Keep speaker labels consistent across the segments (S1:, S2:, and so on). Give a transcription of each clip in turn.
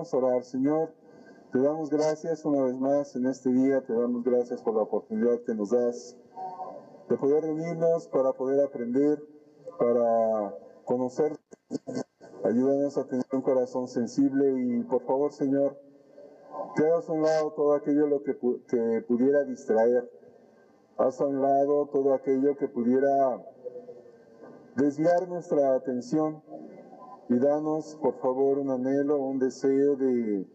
S1: Vamos a orar. Señor, te damos gracias una vez más en este día, te damos gracias por la oportunidad que nos das de poder reunirnos para poder aprender, para conocer. Ayúdanos a tener un corazón sensible y por favor, Señor, que hagas a un lado todo aquello que pudiera distraer. Haz a un lado todo aquello que pudiera desviar nuestra atención y danos, por favor, un anhelo, un deseo de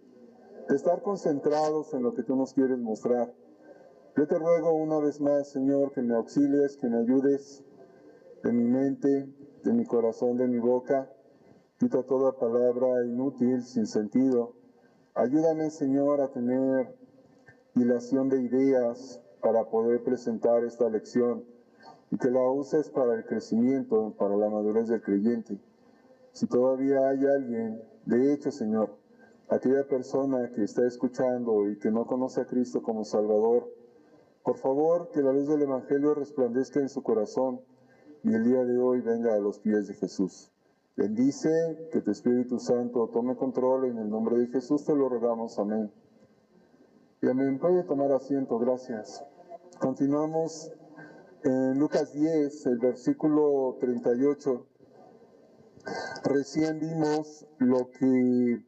S1: estar concentrados en lo que tú nos quieres mostrar. Yo te ruego una vez más, Señor, que me auxilies, que me ayudes de mi mente, de mi corazón, de mi boca. Quita toda palabra inútil, sin sentido. Ayúdame, Señor, a tener hilación de ideas para poder presentar esta lección y que la uses para el crecimiento, para la madurez del creyente. Si todavía hay alguien, de hecho, Señor, aquella persona que está escuchando y que no conoce a Cristo como Salvador, por favor, que la luz del Evangelio resplandezca en su corazón y el día de hoy venga a los pies de Jesús. Bendice, que tu Espíritu Santo tome control, en el nombre de Jesús te lo rogamos, amén. Y amén. Puede tomar asiento, gracias. Continuamos en Lucas 10, el versículo 38. Recién vimos lo que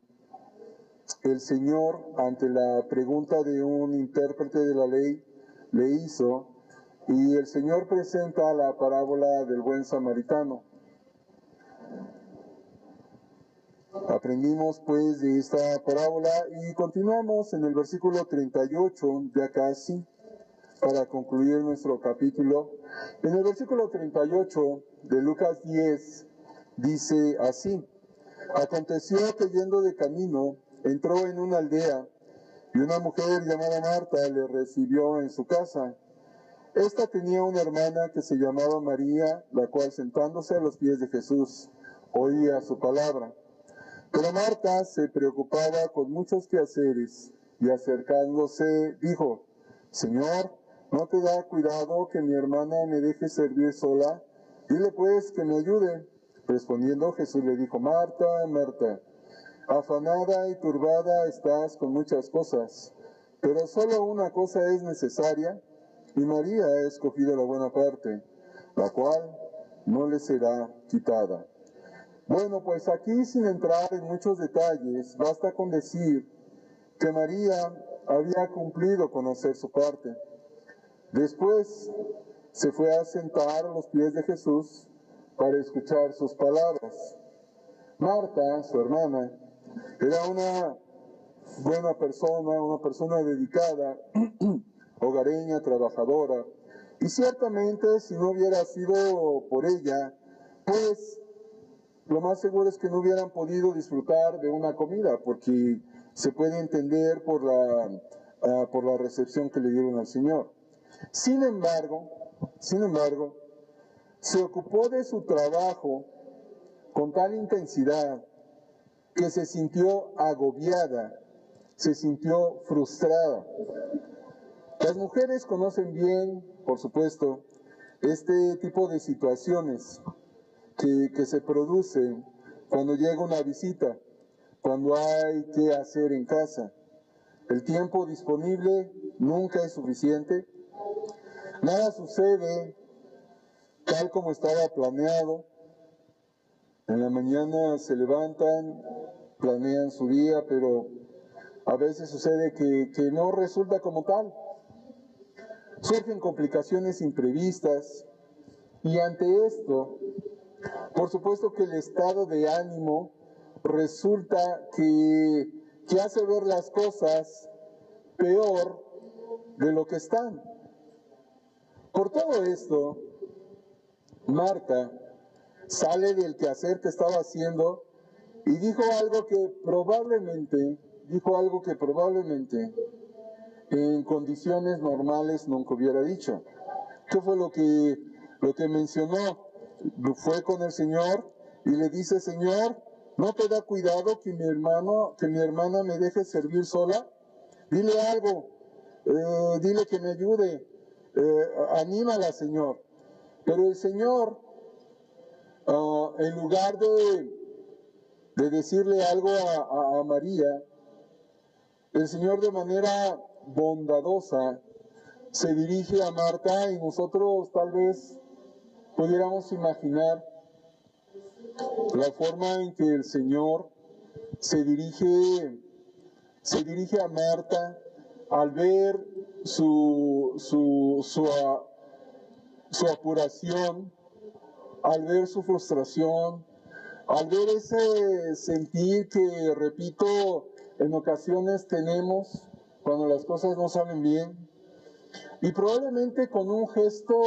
S1: el Señor, ante la pregunta de un intérprete de la ley, le hizo, y el Señor presenta la parábola del buen samaritano. Aprendimos pues de esta parábola y continuamos en el versículo 38, ya casi, para concluir nuestro capítulo. En el versículo 38 de Lucas 10 dice así: aconteció que yendo de camino, entró en una aldea, y una mujer llamada Marta le recibió en su casa. Esta tenía una hermana que se llamaba María, la cual sentándose a los pies de Jesús, oía su palabra. Pero Marta se preocupaba con muchos quehaceres, y acercándose dijo: Señor, ¿no te da cuidado que mi hermana me deje servir sola? Dile pues que me ayude. Respondiendo Jesús le dijo: Marta, Marta, afanada y turbada estás con muchas cosas, pero solo una cosa es necesaria, y María ha escogido la buena parte, la cual no le será quitada. Bueno, pues aquí, sin entrar en muchos detalles, basta con decir que María había cumplido con hacer su parte. Después se fue a sentar a los pies de Jesús para escuchar sus palabras. Marta, su hermana, era una buena persona, una persona dedicada, hogareña, trabajadora, y ciertamente si no hubiera sido por ella, pues lo más seguro es que no hubieran podido disfrutar de una comida, porque se puede entender por la recepción que le dieron al Señor. Sin embargo, se ocupó de su trabajo con tal intensidad que se sintió agobiada, se sintió frustrada. Las mujeres conocen bien, por supuesto, este tipo de situaciones que se producen cuando llega una visita, cuando hay que hacer en casa. El tiempo disponible nunca es suficiente, nada sucede tal como estaba planeado. En la mañana se levantan, planean su día, pero a veces sucede que no resulta como tal. Surgen complicaciones imprevistas y ante esto, por supuesto que el estado de ánimo resulta que hace ver las cosas peor de lo que están. Por todo esto, Marta sale del quehacer que estaba haciendo y dijo algo que probablemente en condiciones normales nunca hubiera dicho. ¿Qué fue lo que mencionó? Fue con el Señor y le dice: Señor, ¿no te da cuidado que mi hermana me deje servir sola? Dile algo, dile que me ayude, anímala, Señor. Pero el Señor, en lugar de decirle algo a María, el Señor de manera bondadosa se dirige a Marta y nosotros tal vez pudiéramos imaginar la forma en que el Señor se dirige a Marta al ver su apuración, al ver su frustración, al ver ese sentir que, repito, en ocasiones tenemos cuando las cosas no salen bien, y probablemente con un gesto,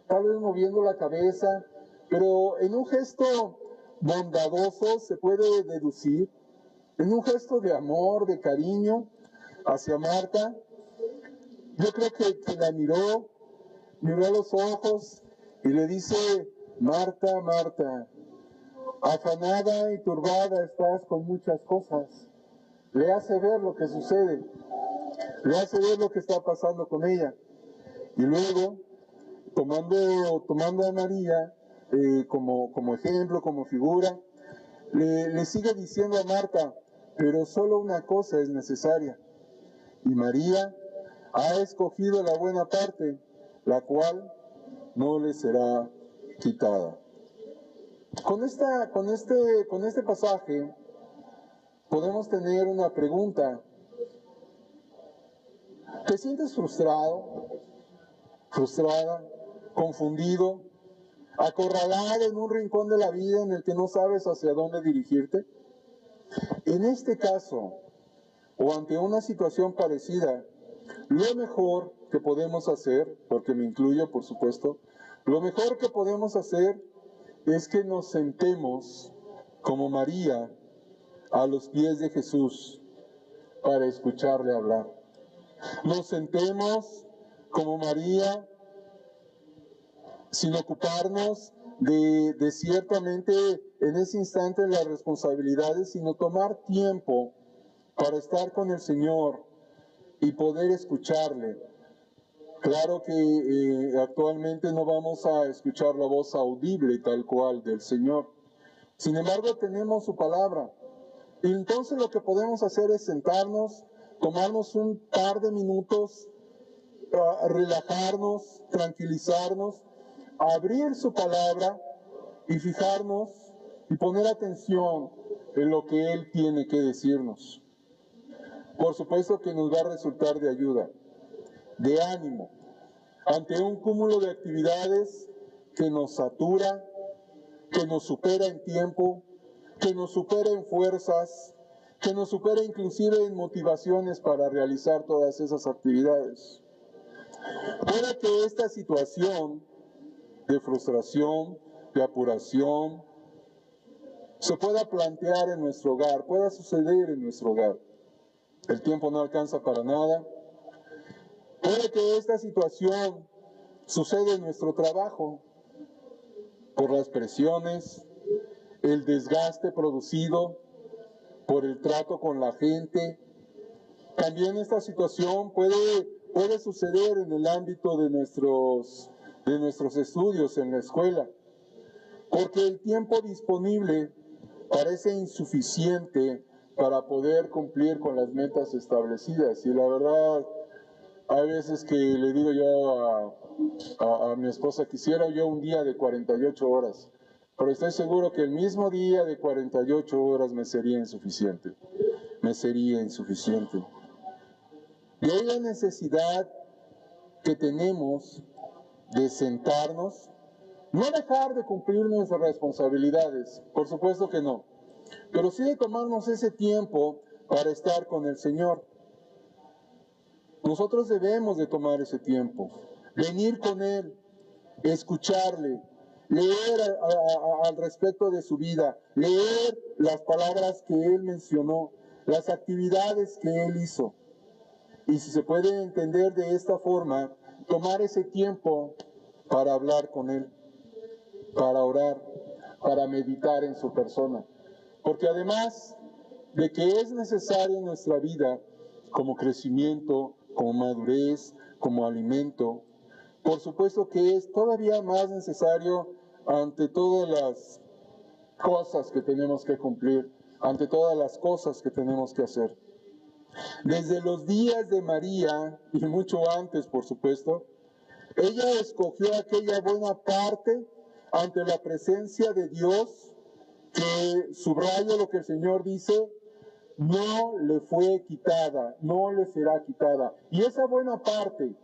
S1: tal vez moviendo la cabeza, pero en un gesto bondadoso se puede deducir, en un gesto de amor, de cariño hacia Marta. Yo creo que la miró a los ojos y le dice: Marta, Marta, afanada y turbada estás con muchas cosas. Le hace ver lo que sucede, le hace ver lo que está pasando con ella. Y luego, tomando a María como ejemplo, como figura, le sigue diciendo a Marta: pero solo una cosa es necesaria. Y María ha escogido la buena parte, la cual no le será quitada. Con este pasaje podemos tener una pregunta. ¿Te sientes frustrado, frustrada, confundido, acorralado en un rincón de la vida en el que no sabes hacia dónde dirigirte? En este caso, o ante una situación parecida, lo mejor que podemos hacer, porque me incluyo por supuesto, lo mejor que podemos hacer es que nos sentemos como María a los pies de Jesús para escucharle hablar. Nos sentemos como María sin ocuparnos de ciertamente en ese instante las responsabilidades, sino tomar tiempo para estar con el Señor y poder escucharle. Claro que actualmente no vamos a escuchar la voz audible tal cual del Señor. Sin embargo, tenemos su palabra. Y entonces lo que podemos hacer es sentarnos, tomarnos un par de minutos, relajarnos, tranquilizarnos, abrir su palabra y fijarnos y poner atención en lo que Él tiene que decirnos. Por supuesto que nos va a resultar de ayuda, de ánimo, ante un cúmulo de actividades que nos satura, que nos supera en tiempo, que nos supera en fuerzas, que nos supera inclusive en motivaciones para realizar todas esas actividades. Puede que esta situación de frustración, de apuración, se pueda plantear en nuestro hogar, pueda suceder en nuestro hogar. El tiempo no alcanza para nada. Puede que esta situación suceda en nuestro trabajo, por las presiones, el desgaste producido por el trato con la gente. También esta situación puede suceder en el ámbito de nuestros estudios en la escuela, porque el tiempo disponible parece insuficiente para poder cumplir con las metas establecidas. Y la verdad, hay veces que le digo yo a mi esposa: quisiera yo un día de 48 horas, pero estoy seguro que el mismo día de 48 horas me sería insuficiente. Y hay la necesidad que tenemos de sentarnos, no dejar de cumplir nuestras responsabilidades, por supuesto que no, pero sí de tomarnos ese tiempo para estar con el Señor. Nosotros debemos de tomar ese tiempo, venir con Él, escucharle, leer al respecto de su vida, leer las palabras que Él mencionó, las actividades que Él hizo. Y si se puede entender de esta forma, tomar ese tiempo para hablar con Él, para orar, para meditar en su persona. Porque además de que es necesario en nuestra vida como crecimiento, como madurez, como alimento, por supuesto que es todavía más necesario ante todas cosas que tenemos que cumplir, ante todas las cosas que tenemos que hacer. Desde los días de María, y mucho antes, por supuesto, ella escogió aquella buena parte ante la presencia de Dios, que subrayo lo que el Señor dice, no le fue quitada, no le será quitada. Y esa buena parte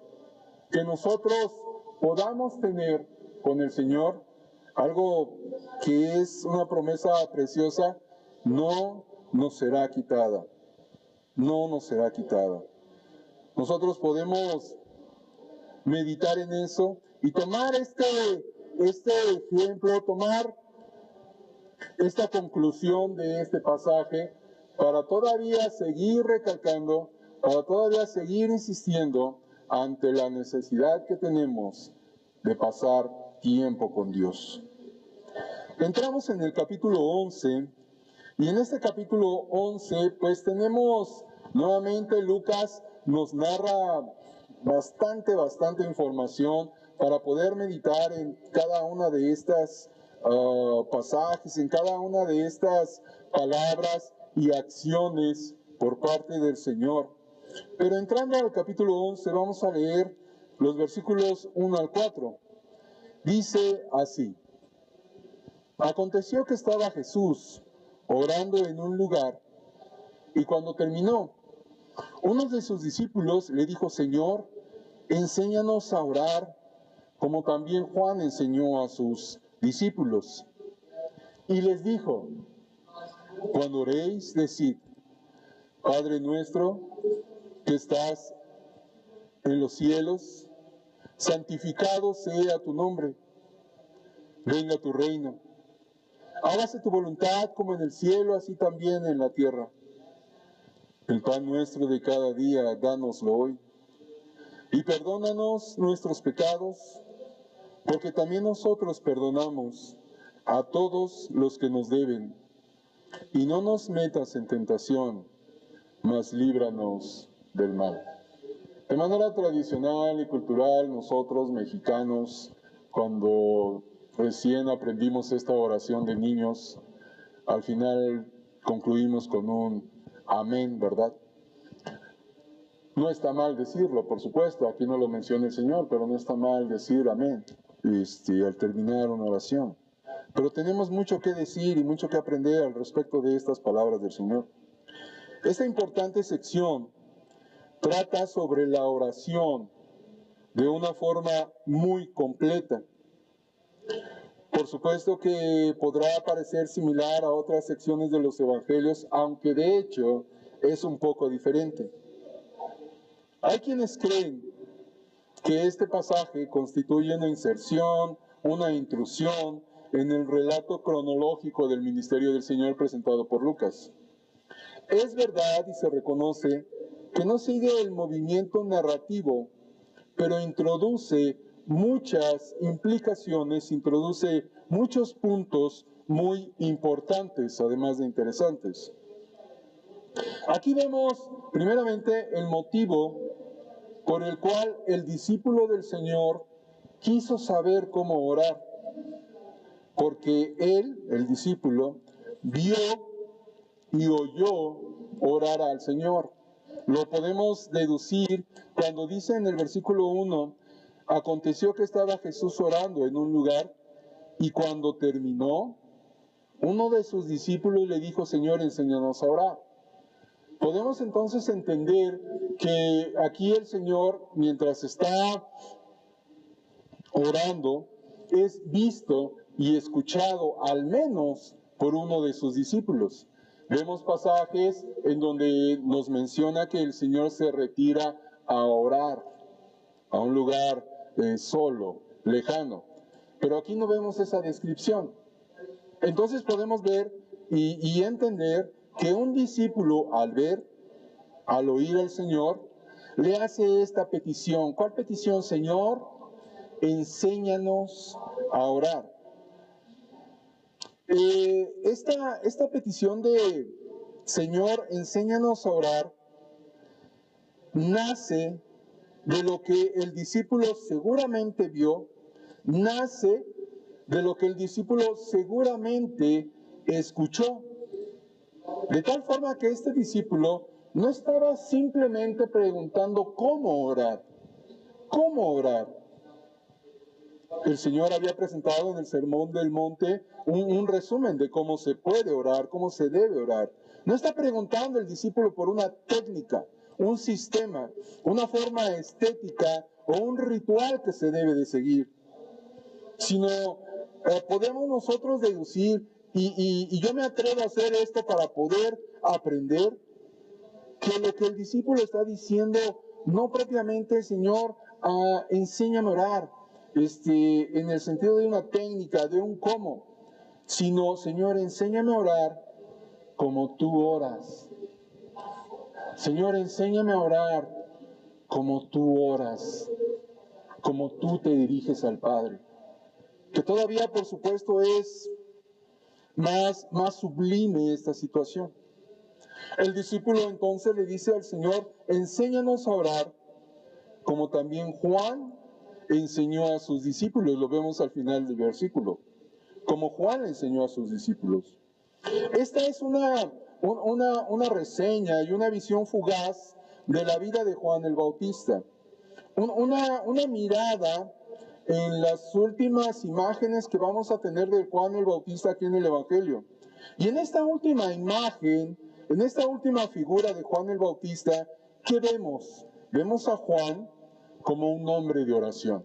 S1: que nosotros podamos tener con el Señor, algo que es una promesa preciosa, no nos será quitada. No nos será quitada. Nosotros podemos meditar en eso y tomar este ejemplo, tomar esta conclusión de este pasaje para todavía seguir recalcando, para todavía seguir insistiendo ante la necesidad que tenemos de pasar tiempo con Dios. Entramos en el capítulo 11, y en este capítulo 11, pues tenemos nuevamente Lucas nos narra bastante información para poder meditar en cada una de estas pasajes, en cada una de estas palabras y acciones por parte del Señor. Pero entrando al capítulo 11, vamos a leer los versículos 1 al 4. Dice así: Aconteció que estaba Jesús orando en un lugar, y cuando terminó, uno de sus discípulos le dijo: Señor, enséñanos a orar, como también Juan enseñó a sus discípulos. Y les dijo: Cuando oréis, decid: Padre nuestro, que estás en los cielos, santificado sea tu nombre. Venga tu reino. Hágase tu voluntad como en el cielo, así también en la tierra. El pan nuestro de cada día, dánoslo hoy. Y perdónanos nuestros pecados, porque también nosotros perdonamos a todos los que nos deben. Y no nos metas en tentación, mas líbranos del mal. De manera tradicional y cultural, nosotros mexicanos, cuando recién aprendimos esta oración de niños, al final concluimos con un amén, ¿verdad? No está mal decirlo, por supuesto, aquí no lo menciona el Señor, pero no está mal decir amén al terminar una oración. Pero tenemos mucho que decir y mucho que aprender al respecto de estas palabras del Señor. Esta importante sección trata sobre la oración de una forma muy completa. Por supuesto que podrá parecer similar a otras secciones de los evangelios, aunque de hecho es un poco diferente. Hay quienes creen que este pasaje constituye una inserción, una intrusión en el relato cronológico del ministerio del Señor presentado por Lucas. Es verdad y se reconoce que no sigue el movimiento narrativo, pero introduce muchas implicaciones, introduce muchos puntos muy importantes, además de interesantes. Aquí vemos primeramente el motivo por el cual el discípulo del Señor quiso saber cómo orar, porque él, el discípulo, vio y oyó orar al Señor. Lo podemos deducir cuando dice en el versículo 1, aconteció que estaba Jesús orando en un lugar, y cuando terminó, uno de sus discípulos le dijo: Señor, enséñanos a orar. Podemos entonces entender que aquí el Señor, mientras está orando, es visto y escuchado al menos por uno de sus discípulos. Vemos pasajes en donde nos menciona que el Señor se retira a orar a un lugar solo, lejano. Pero aquí no vemos esa descripción. Entonces podemos ver y entender que un discípulo al oír al Señor, le hace esta petición. ¿Cuál petición? Señor, enséñanos a orar. Esta petición de Señor, enséñanos a orar, nace de lo que el discípulo seguramente vio, nace de lo que el discípulo seguramente escuchó. De tal forma que este discípulo no estaba simplemente preguntando cómo orar. ¿Cómo orar? El Señor había presentado en el Sermón del Monte un resumen de cómo se puede orar, cómo se debe orar. No está preguntando el discípulo por una técnica, un sistema, una forma estética o un ritual que se debe de seguir, sino podemos nosotros deducir, y yo me atrevo a hacer esto para poder aprender, que lo que el discípulo está diciendo, no propiamente, Señor, enséñame a orar, en el sentido de una técnica, de un cómo, sino, Señor, enséñame a orar como tú oras. Señor, enséñame a orar como tú oras, como tú te diriges al Padre. Que todavía, por supuesto, es más sublime esta situación. El discípulo entonces le dice al Señor, enséñanos a orar, como también Juan enseñó a sus discípulos. Lo vemos al final del versículo. Como Juan enseñó a sus discípulos. Esta es una reseña y una visión fugaz de la vida de Juan el Bautista. Una mirada en las últimas imágenes que vamos a tener de Juan el Bautista aquí en el Evangelio. Y en esta última imagen, en esta última figura de Juan el Bautista, ¿qué vemos? Vemos a Juan como un hombre de oración.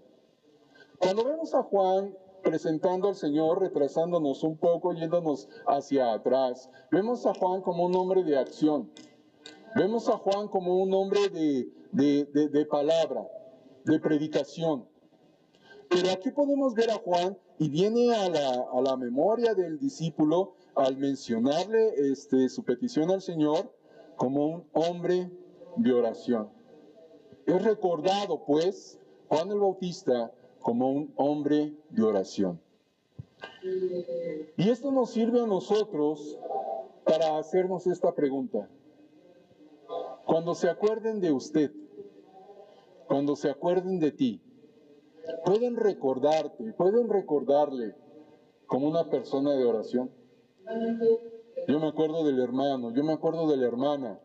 S1: Cuando vemos a Juan presentando al Señor, retrasándonos un poco, yéndonos hacia atrás, vemos a Juan como un hombre de acción. Vemos a Juan como un hombre de palabra, de predicación. Pero aquí podemos ver a Juan, y viene a la memoria del discípulo al mencionarle su petición al Señor, como un hombre de oración. Es recordado, pues, Juan el Bautista como un hombre de oración. Y esto nos sirve a nosotros para hacernos esta pregunta. Cuando se acuerden de usted, cuando se acuerden de ti, pueden recordarte, pueden recordarle como una persona de oración. Yo me acuerdo del hermano, yo me acuerdo de la hermana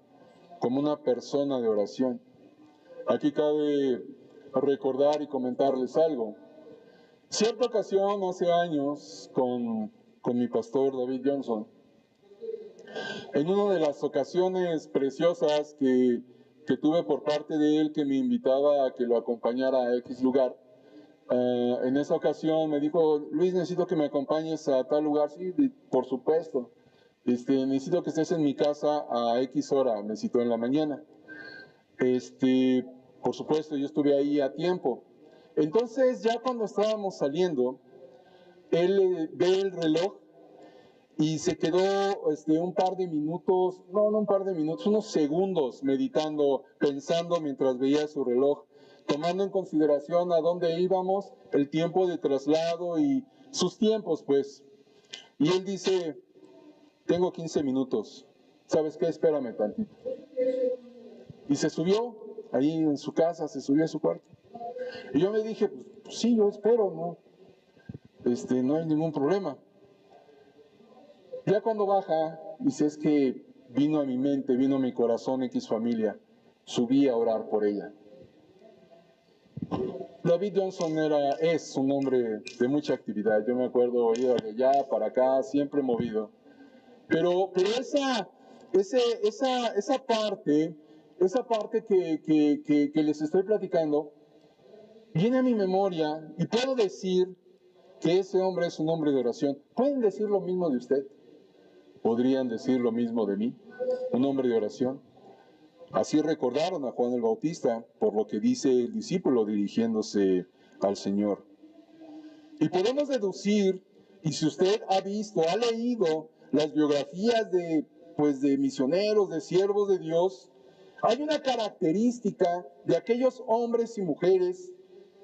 S1: como una persona de oración. Aquí cabe recordar y comentarles algo. Cierta ocasión, hace años, con mi pastor David Johnson, en una de las ocasiones preciosas que tuve por parte de él, que me invitaba a que lo acompañara a X lugar, en esa ocasión me dijo, Luis, necesito que me acompañes a tal lugar. Sí, por supuesto. Necesito que estés en mi casa a X hora, me citó en la mañana. Por supuesto, yo estuve ahí a tiempo. Entonces, ya cuando estábamos saliendo, él ve el reloj y se quedó un par de minutos, no un par de minutos, unos segundos meditando, pensando mientras veía su reloj, tomando en consideración a dónde íbamos, el tiempo de traslado y sus tiempos, pues. Y él dice, tengo 15 minutos, ¿sabes qué? Espérame tantito. Y se subió, ahí en su casa, se subió a su cuarto. Y yo me dije, pues sí, yo espero, ¿no? No hay ningún problema. Ya cuando baja, dice, es que vino a mi mente, vino a mi corazón X familia, subí a orar por ella. David Johnson es un hombre de mucha actividad, yo me acuerdo, iba de allá para acá, siempre movido. Pero esa parte que les estoy platicando, viene a mi memoria y puedo decir que ese hombre es un hombre de oración. ¿Pueden decir lo mismo de usted? ¿Podrían decir lo mismo de mí? Un hombre de oración. Así recordaron a Juan el Bautista, por lo que dice el discípulo dirigiéndose al Señor. Y podemos deducir, y si usted ha visto, ha leído las biografías de misioneros, de siervos de Dios, hay una característica de aquellos hombres y mujeres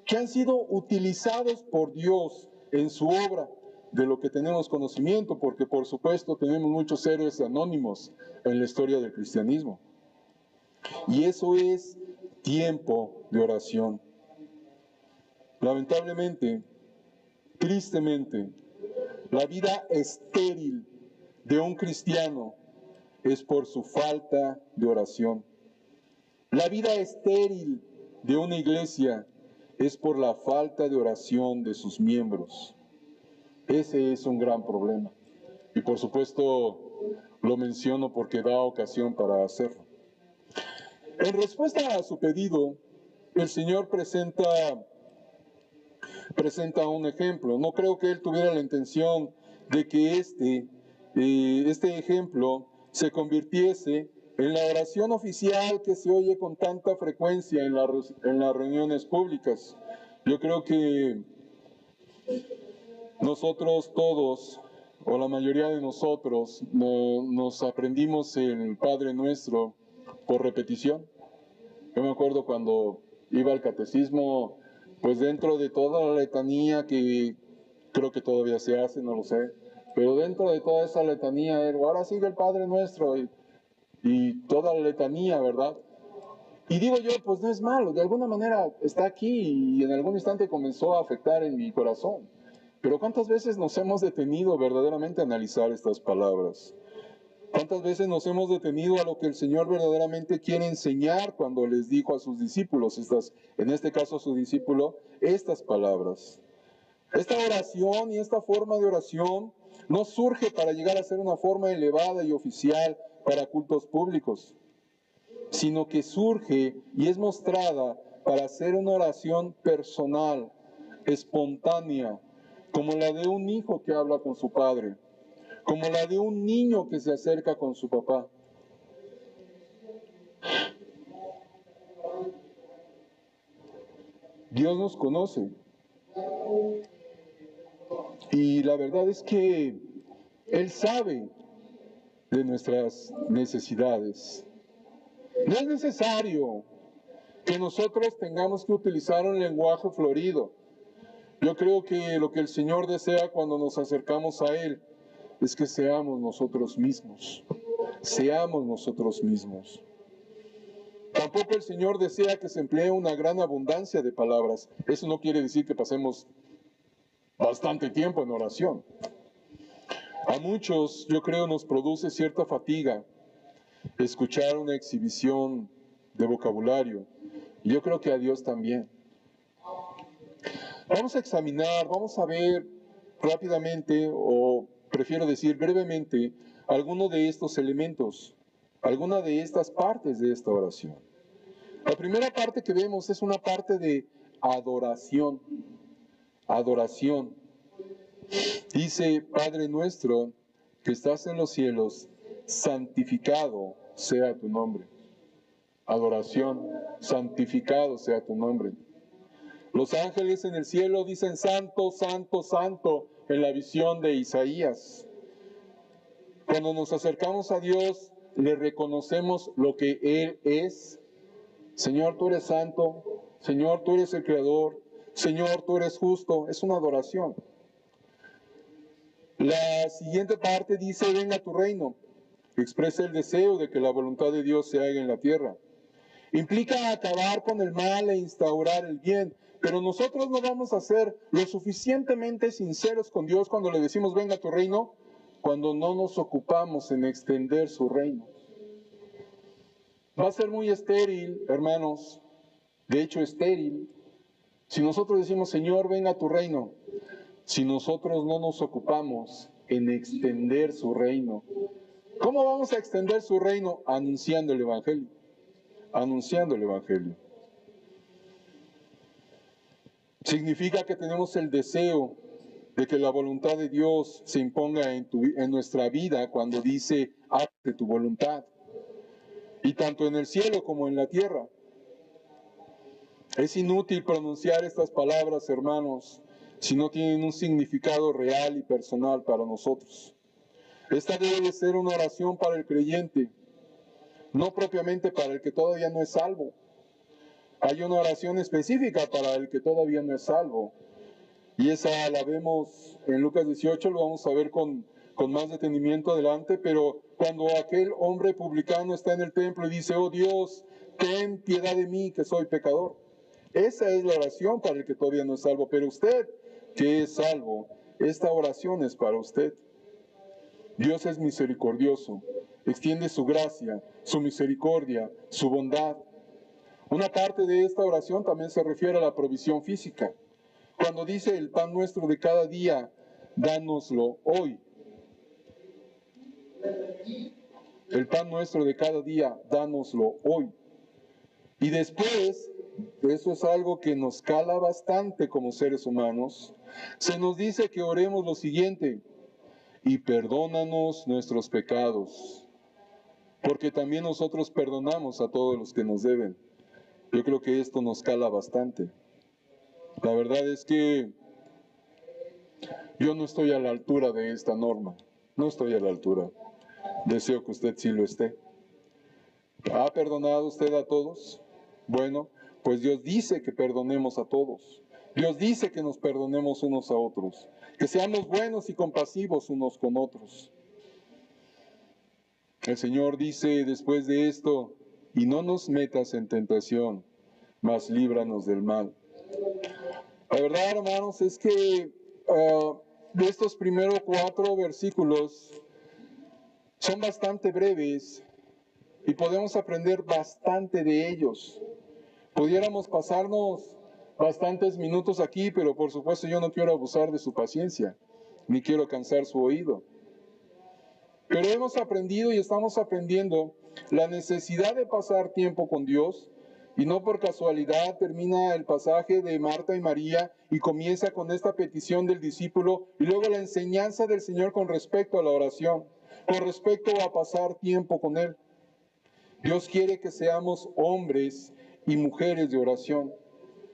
S1: que han sido utilizados por Dios en su obra, de lo que tenemos conocimiento, porque por supuesto tenemos muchos héroes anónimos en la historia del cristianismo. Y eso es tiempo de oración. Lamentablemente, tristemente, la vida estéril de un cristiano es por su falta de oración. La vida estéril de una iglesia es por la falta de oración de sus miembros. Ese es un gran problema. Y por supuesto lo menciono porque da ocasión para hacerlo. En respuesta a su pedido, el Señor presenta un ejemplo. No creo que Él tuviera la intención de que este ejemplo se convirtiese en la oración oficial que se oye con tanta frecuencia en las reuniones públicas. Yo creo que nosotros todos, o la mayoría de nosotros, nos aprendimos el Padre Nuestro por repetición. Yo me acuerdo cuando iba al catecismo, pues dentro de toda la letanía que creo que todavía se hace, no lo sé, pero dentro de toda esa letanía, ahora sigue el Padre Nuestro y toda la letanía, ¿verdad? Y digo yo, pues no es malo, de alguna manera está aquí y en algún instante comenzó a afectar en mi corazón. Pero ¿cuántas veces nos hemos detenido verdaderamente a analizar estas palabras? ¿Cuántas veces nos hemos detenido a lo que el Señor verdaderamente quiere enseñar cuando les dijo a sus discípulos, en este caso a su discípulo, estas palabras? Esta oración y esta forma de oración no surge para llegar a ser una forma elevada y oficial para cultos públicos, sino que surge y es mostrada para ser una oración personal, espontánea, como la de un hijo que habla con su padre, como la de un niño que se acerca con su papá. Dios nos conoce. Y la verdad es que Él sabe de nuestras necesidades. No es necesario que nosotros tengamos que utilizar un lenguaje florido. Yo creo que lo que el Señor desea cuando nos acercamos a Él es que seamos nosotros mismos. Seamos nosotros mismos. Tampoco el Señor desea que se emplee una gran abundancia de palabras. Eso no quiere decir que pasemos bastante tiempo en oración. A muchos, yo creo, nos produce cierta fatiga escuchar una exhibición de vocabulario. Y yo creo que a Dios también. Vamos a examinar, vamos a ver rápidamente, o prefiero decir brevemente, alguno de estos elementos, alguna de estas partes de esta oración. La primera parte que vemos es una parte de adoración. Adoración. Dice, Padre nuestro, que estás en los cielos, santificado sea tu nombre. Adoración, santificado sea tu nombre. Los ángeles en el cielo dicen, santo, santo, santo, en la visión de Isaías. Cuando nos acercamos a Dios, le reconocemos lo que Él es. Señor, tú eres santo. Señor, tú eres el Creador. Señor, tú eres justo. Es una adoración. La siguiente parte dice, venga tu reino. Expresa el deseo de que la voluntad de Dios se haga en la tierra. Implica acabar con el mal e instaurar el bien. Pero nosotros no vamos a ser lo suficientemente sinceros con Dios cuando le decimos, venga tu reino, cuando no nos ocupamos en extender su reino. Va a ser muy estéril, hermanos, de hecho estéril, si nosotros decimos, Señor, venga tu reino, si nosotros no nos ocupamos en extender su reino. ¿Cómo vamos a extender su reino? Anunciando el Evangelio. Anunciando el Evangelio. Significa que tenemos el deseo de que la voluntad de Dios se imponga en nuestra vida cuando dice, hazte tu voluntad. Y tanto en el cielo como en la tierra. Es inútil pronunciar estas palabras, hermanos, si no tienen un significado real y personal para nosotros. Esta debe ser una oración para el creyente, no propiamente para el que todavía no es salvo. Hay una oración específica para el que todavía no es salvo. Y esa la vemos en Lucas 18, lo vamos a ver con más detenimiento adelante, pero cuando aquel hombre publicano está en el templo y dice, oh Dios, ten piedad de mí que soy pecador. Esa es la oración para el que todavía no es salvo, pero usted que es salvo, esta oración es para usted. Dios es misericordioso, extiende su gracia, su misericordia, su bondad. Una parte de esta oración también se refiere a la provisión física. Cuando dice el pan nuestro de cada día, dánoslo hoy. El pan nuestro de cada día, dánoslo hoy. Y después, eso es algo que nos cala bastante como seres humanos, se nos dice que oremos lo siguiente: y perdónanos nuestros pecados, porque también nosotros perdonamos a todos los que nos deben. Yo creo que esto nos cala bastante. La verdad es que yo no estoy a la altura de esta norma, no estoy a la altura. Deseo que usted sí lo esté. ¿Ha perdonado usted a todos? Bueno, pues Dios dice que perdonemos a todos. Dios dice que nos perdonemos unos a otros, que seamos buenos y compasivos unos con otros. El Señor dice después de esto: y no nos metas en tentación, mas líbranos del mal. La verdad, hermanos, es que de estos primeros 4 versículos son bastante breves y podemos aprender bastante de ellos. Pudiéramos pasarnos bastantes minutos aquí, pero por supuesto yo no quiero abusar de su paciencia, ni quiero cansar su oído. Pero hemos aprendido y estamos aprendiendo la necesidad de pasar tiempo con Dios, y no por casualidad termina el pasaje de Marta y María y comienza con esta petición del discípulo y luego la enseñanza del Señor con respecto a la oración, con respecto a pasar tiempo con Él. Dios quiere que seamos hombres y mujeres de oración,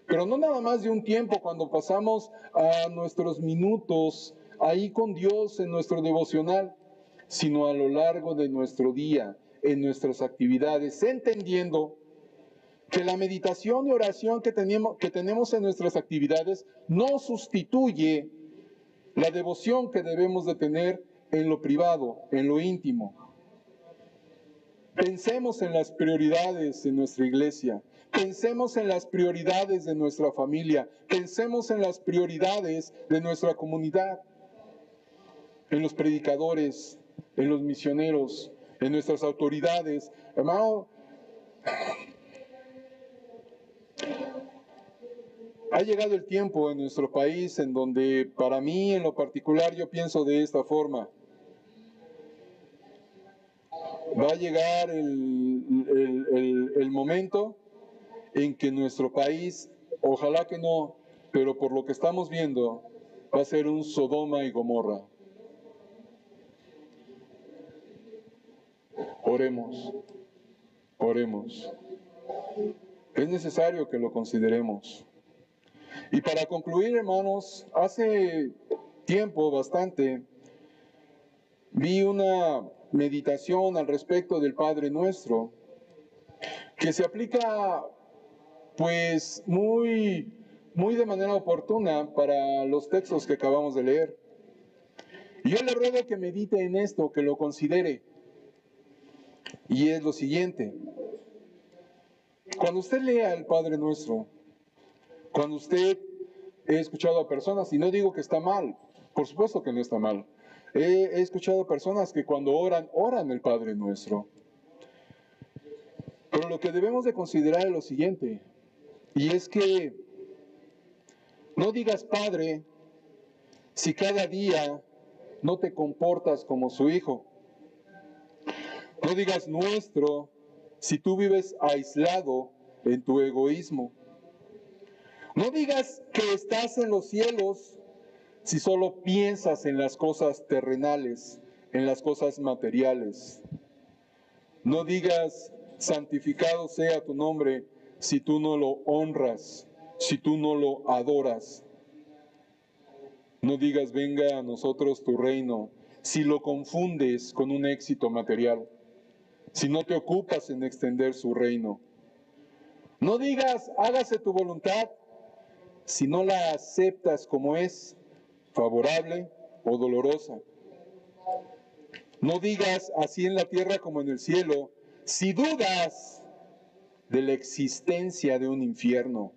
S1: pero no nada más de un tiempo cuando pasamos a nuestros minutos ahí con Dios en nuestro devocional, sino a lo largo de nuestro día, en nuestras actividades, entendiendo que la meditación y oración que tenemos en nuestras actividades no sustituye la devoción que debemos de tener en lo privado, en lo íntimo. Pensemos en las prioridades de nuestra iglesia, pensemos en las prioridades de nuestra familia, pensemos en las prioridades de nuestra comunidad, en los predicadores, en los misioneros, en nuestras autoridades. Hermano, ha llegado el tiempo en nuestro país en donde, para mí en lo particular, yo pienso de esta forma: va a llegar el momento en que nuestro país, ojalá que no, pero por lo que estamos viendo, va a ser un Sodoma y Gomorra. Oremos, oremos. Es necesario que lo consideremos. Y para concluir, hermanos, hace tiempo bastante vi una meditación al respecto del Padre Nuestro que se aplica pues muy de manera oportuna para los textos que acabamos de leer. Y yo le ruego que medite en esto, que lo considere. Y es lo siguiente: cuando usted lea el Padre Nuestro, cuando usted he escuchado a personas, y no digo que está mal, por supuesto que no está mal, he escuchado personas que cuando oran el Padre Nuestro. Pero lo que debemos de considerar es lo siguiente, y es que no digas Padre si cada día no te comportas como su hijo. No digas nuestro si tú vives aislado en tu egoísmo. No digas que estás en los cielos si solo piensas en las cosas terrenales, en las cosas materiales. No digas santificado sea tu nombre si tú no lo honras, si tú no lo adoras. No digas venga a nosotros tu reino si lo confundes con un éxito material, si no te ocupas en extender su reino. No digas hágase tu voluntad si no la aceptas como es, favorable o dolorosa. No digas así en la tierra como en el cielo si dudas de la existencia de un infierno.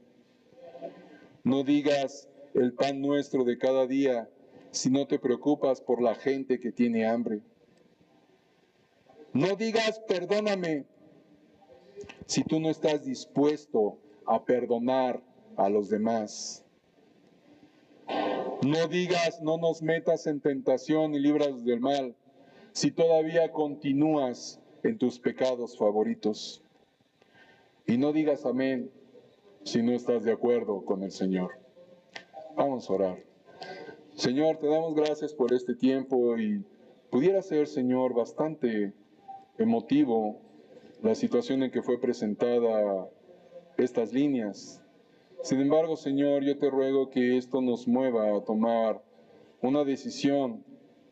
S1: No digas el pan nuestro de cada día si no te preocupas por la gente que tiene hambre. No digas perdóname si tú no estás dispuesto a perdonar a los demás. No digas no nos metas en tentación y líbranos del mal si todavía continúas en tus pecados favoritos. Y no digas amén si no estás de acuerdo con el Señor. Vamos a orar. Señor, te damos gracias por este tiempo y pudiera ser, Señor, bastante emotivo la situación en que fue presentada estas líneas. Sin embargo, Señor, yo te ruego que esto nos mueva a tomar una decisión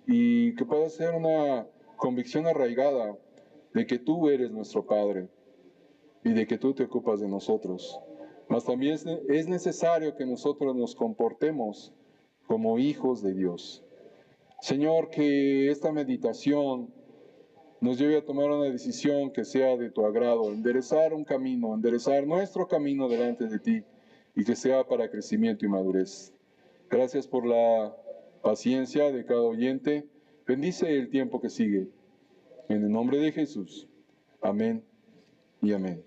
S1: y que pueda ser una convicción arraigada de que tú eres nuestro Padre y de que tú te ocupas de nosotros. Mas también es necesario que nosotros nos comportemos como hijos de Dios. Señor, que esta meditación nos lleve a tomar una decisión que sea de tu agrado, enderezar un camino, enderezar nuestro camino delante de ti y que sea para crecimiento y madurez. Gracias por la paciencia de cada oyente. Bendice el tiempo que sigue. En el nombre de Jesús. Amén y amén.